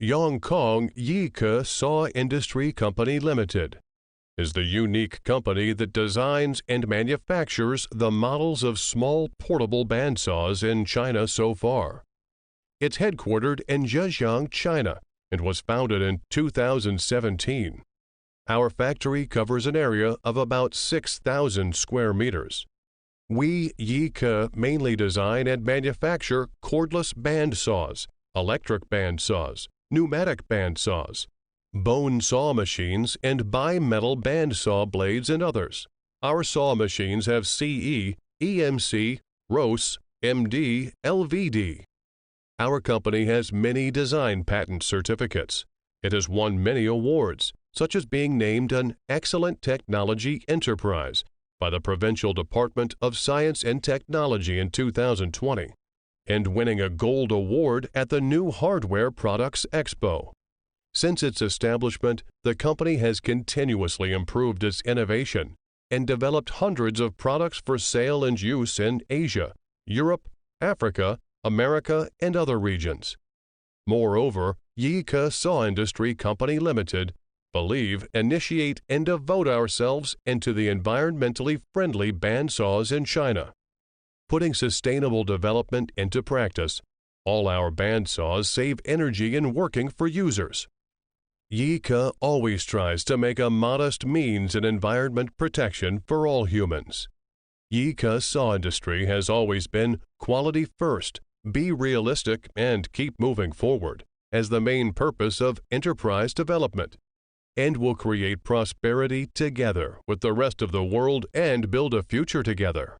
Yongkong Yike Saw Industry Company Limited is the unique company that designs and manufactures the models of small portable bandsaws in China so far. It's headquartered in Zhejiang, China, and was founded in 2017. Our factory covers an area of about 6,000 square meters. We Yike mainly design and manufacture cordless bandsaws, electric bandsaws, pneumatic bandsaws, bone saw machines, and bimetal bandsaw blades and others. Our saw machines have CE, EMC, ROS, MD, LVD. Our company has many design patent certificates. It has won many awards, such as being named an Excellent Technology Enterprise by the Provincial Department of Science and Technology in 2020, and winning a Gold Award at the New Hardware Products Expo. Since its establishment, the company has continuously improved its innovation and developed hundreds of products for sale and use in Asia, Europe, Africa, America, and other regions. Moreover, Yike Saw Industry Company Limited initiate and devote ourselves into the environmentally friendly bandsaws in China. Putting sustainable development into practice, all our bandsaws save energy in working for users. Yike always tries to make a modest means in environment protection for all humans. Yike Saw Industry has always been quality first, be realistic, and keep moving forward as the main purpose of enterprise development, and will create prosperity together with the rest of the world and build a future together.